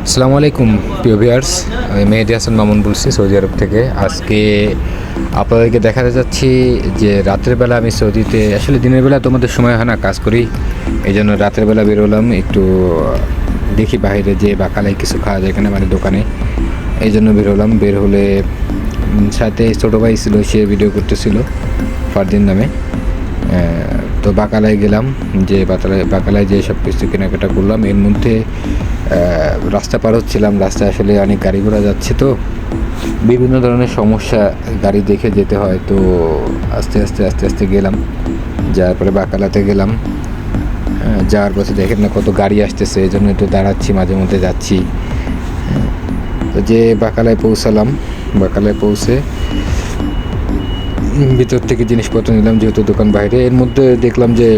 আসসালামু আলাইকুম প্রিয় ভিউয়ার্স, আমি মেহেদি হাসান মামুন বলছি সৌদি আরব থেকে। আজকে আপনাদেরকে দেখাতে যাচ্ছি যে রাতের বেলা আমি সৌদিতে, আসলে দিনের বেলা তোমাদের সময় হয় না, কাজ করি, এই জন্য রাতের বেলা বেরোলাম একটু দেখি বাইরে যে বাকালায় কিছু খাওয়া যায় এখানে, মানে দোকানে, এই জন্য বেরোলাম। বের হলে সাথে ছোটো ভাই ছিল, সে ভিডিও করতেছিল ফারদিন নামে। তো বাকালায় গেলাম, যে বাকালায় যে সব কিছু কেনাকাটা করলাম। এর মধ্যে রাস্তা পার হচ্ছিলাম, রাস্তায় আসলে অনেক গাড়ি ঘোড়া যাচ্ছে, তো বিভিন্ন ধরনের সমস্যা, গাড়ি দেখে যেতে হয়। তো আস্তে আস্তে আস্তে আস্তে গেলাম, যাওয়ার পরে বাকালাতে গেলাম। যাওয়ার পথে দেখেন না কত গাড়ি আসতেছে, এই জন্য একটু দাঁড়াচ্ছি, মাঝে মধ্যে যাচ্ছি। তো যে বাকালায় পৌঁছালাম, বাকালায় পৌঁছে ভিতর থেকে জিনিসপত্র নিলাম, যেহেতু দোকান বাইরে। এর মধ্যে দেখলাম যে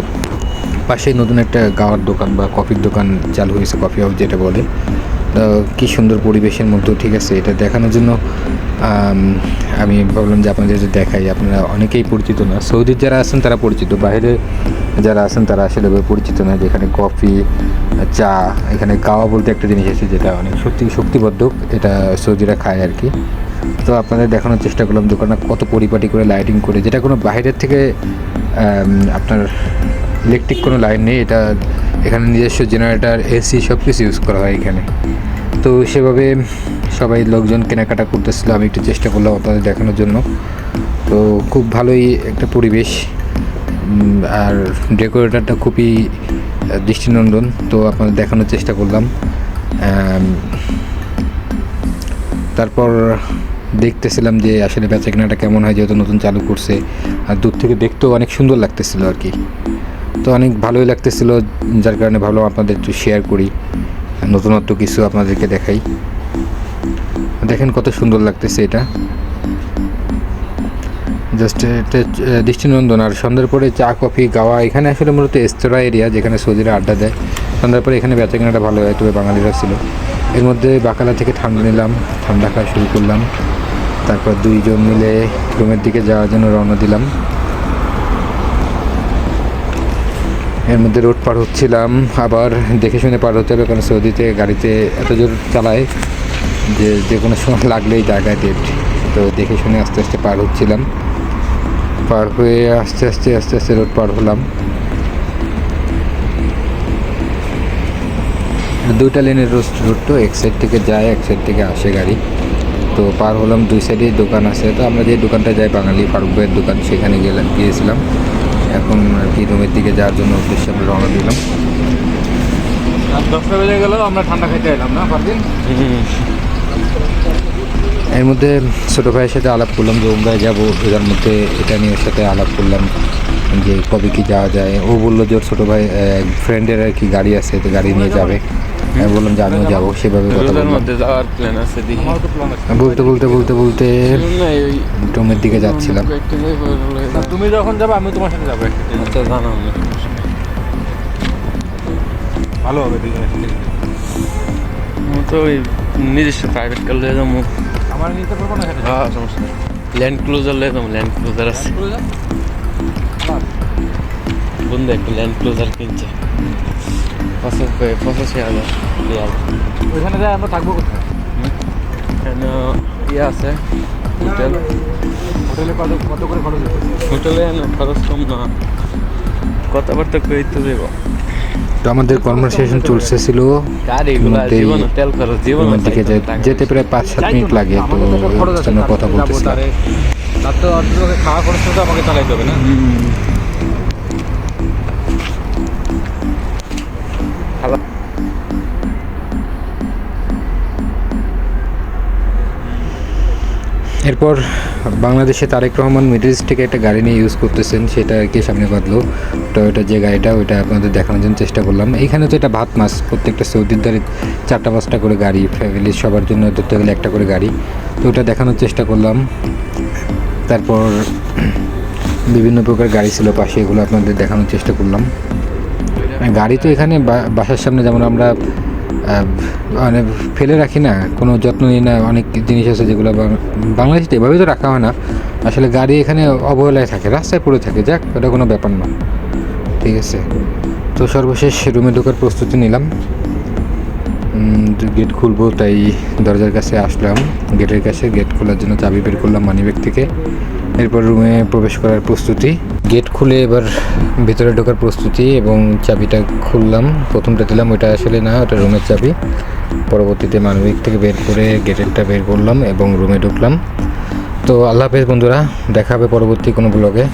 পাশেই নতুন একটা গাওয়ার দোকান বা কফির দোকান চালু হয়েছে, কফি হাউস যেটা বলে। কি সুন্দর পরিবেশের মধ্যেও, ঠিক আছে, এটা দেখানোর জন্য আমি ভাবলাম যে আপনাদের যে দেখাই। আপনারা অনেকেই পরিচিত না, সৌদির যারা আছেন তারা পরিচিত, বাইরে যারা আছেন তারা আসলে পরিচিত না। যেখানে কফি, চা, এখানে গাওয়া বলতে একটা জিনিস আছে যেটা অনেক শক্তিবর্ধক, এটা সৌদিরা খায় আর কি। তো আপনাদের দেখানোর চেষ্টা করলাম দোকানটা কত পরিপাটি করে লাইটিং করে, যেটা কোনো বাইরের থেকে আপনার ইলেকট্রিক কোনো লাইন নেই, এটা এখানে নিজস্ব জেনারেটর, এসি সব কিছু ইউজ করা হয় এখানে। তো সেভাবে সবাই লোকজন কেনাকাটা করতেছিল, আমি একটু চেষ্টা করলাম আপনাদের দেখানোর জন্য। তো খুব ভালোই একটা পরিবেশ, আর ডেকোরেটরটা খুবই দৃষ্টিনন্দন, তো আপনাদের দেখানোর চেষ্টা করলাম। তারপর দেখতেছিলাম যে আসলে বেচা কেনাটা কেমন হয়, যেহেতু নতুন চালু করছে, আর দূর থেকে দেখতেও অনেক সুন্দর লাগতেছিল আর কি। তো অনেক ভালোই লাগতেছিল, যার কারণে ভাবলাম আপনাদের একটু শেয়ার করি, নতুনত্ব কিছু আপনাদেরকে দেখাই। দেখেন কত সুন্দর লাগতেছে, এটা জাস্ট এটা দৃষ্টিনন্দন। আর সন্ধ্যার পরে চা, কফি, গাওয়া, এখানে আসলে মূলত রেস্তোরাঁ এরিয়া, যেখানে সৌদিরা আড্ডা দেয়। সন্ধ্যার পরে এখানে বেচা কেনাটা ভালো হয়, তবে বাঙালিরা ছিল। এর মধ্যে বাকালা থেকে ঠান্ডা নিলাম, ঠান্ডা খাওয়া শুরু করলাম। তারপর দুইজন মিলে রুমের দিকে যাওয়ার জন্য রওনা দিলাম। এর মধ্যে রোড পার হচ্ছিলাম, আবার দেখে শুনে পার হতে হবে, কারণ সৌদিতে গাড়িতে এত জোর চালায় যে কোনো সময় লাগলেই জায়গায় ডেট। তো দেখে শুনে আস্তে আস্তে পার হচ্ছিলাম, পার হয়ে আস্তে আস্তে আস্তে আস্তে রোড পার হলাম। দুইটা লেনের রোড, তো এক সাইড থেকে যায়, এক সাইড থেকে আসে গাড়ি। তো পার হলাম, দুই সাইডেই দোকান আছে। তো আমরা যে দোকানটা যাই, বাঙালি ফারুক ভাইয়ের দোকান, সেখানে গিয়েছিলাম। এখন আর কি রুমের দিকে যাওয়ার জন্য উদ্দেশ্যে আমরা রওনা দিলাম। 10টা বেজে গেল, আমরা ঠান্ডা খাইতে এলাম না পারদিন। এর মধ্যে ছোটো ভাইয়ের সাথে আলাপ করলাম যে উমরায় যাবো, এটার মধ্যে এটা নিয়ে ওর সাথে আলাপ করলাম যে কবে কি যাওয়া যায়। ও বললো যে ওর ছোটো ভাই ফ্রেন্ডের আর কি গাড়ি আছে, তো গাড়ি নিয়ে যাবে। আমি বললাম যে আমিও যাবো, সেভাবে কথা বললাম। বলতে বলতে বলতে বলতে রুমের দিকে যাচ্ছিলাম। তুমি যখন যাবে আমি তোমার সাথে যাবো, জানা ভালো হবে। তো ওই নিজস্ব প্রাইভেট কার লিয়ে যাবো, আমার নিতে পারবো না। হ্যাঁ সমস্যা নেই, ল্যান্ড ক্লোজার লিয়ে যাবো, ল্যান্ড ক্লোজার আছে বন্ধু, একটা ল্যান্ড ক্লোজার কিনছে 85,000 রিয়াল। ওইখানে যাই আমরা থাকবো কোথায়? এখানে ইয়ে আছে হোটেল, হোটেলে কত করে খরচ হবে? হোটেলে খরচ কম না, কথাবার্তা কই তো দেব। তো আমাদের কনভারসেশন চলতেছিল, তেল খরচ রুমের দিকে যেতে প্রায় 5-7 মিনিট লাগে। তো জন্য কথা বলতেছিলাম। তার তো খাওয়া খরচ তো আমাকে চালাইতে হবে না। এরপর বাংলাদেশে তারেক রহমান মিডল ইস্ট থেকে একটা গাড়ি নিয়ে ইউজ করতেছেন, সেটা আর কি সামনে বাঁধলো টয়োটা যে গাড়িটা, ওইটা আপনাদের দেখানোর জন্য চেষ্টা করলাম। এখানে তো এটা ভাত মাছ, প্রত্যেকটা সৌদির দ্বারে 4-5টা করে গাড়ি, ফ্যামিলির সবার জন্য ধরতে গেলে একটা করে গাড়ি, তো ওটা দেখানোর চেষ্টা করলাম। তারপর বিভিন্ন প্রকার গাড়ি ছিল পাশে, এগুলো আপনাদের দেখানোর চেষ্টা করলাম। গাড়ি তো এখানে বাসার সামনে যেমন আমরা মানে ফেলে রাখি না, কোনো যত্ন নিই না, অনেক জিনিস আছে যেগুলো বাংলাদেশে এভাবে তো রাখা হয় না। আসলে গাড়ি এখানে অবহেলায় থাকে, রাস্তায় পড়ে থাকে, যাক ওটা কোনো ব্যাপার না, ঠিক আছে। তো সর্বশেষ রুমে ঢোকার প্রস্তুতি নিলাম। গেট খুলবো তাই দরজার কাছে আসলাম, গেটের কাছে। গেট খোলার জন্য চাবি বের করলাম মানিব্যাগ থেকে। এরপর রুমে প্রবেশ করার প্রস্তুতি। গেট খুলে এবার ভিতরে ঢোকার প্রস্তুতি এবং চাবিটা খুললাম। প্রথমটা দিলাম, ওটা আসলে না, ওটা রুমের চাবি। পরবর্তীতে মানিব্যাগ থেকে বের করে গেটেরটা বের করলাম এবং রুমে ঢুকলাম। তো আল্লাহ হাফেজ বন্ধুরা, দেখা হবে পরবর্তী কোনো ব্লগে।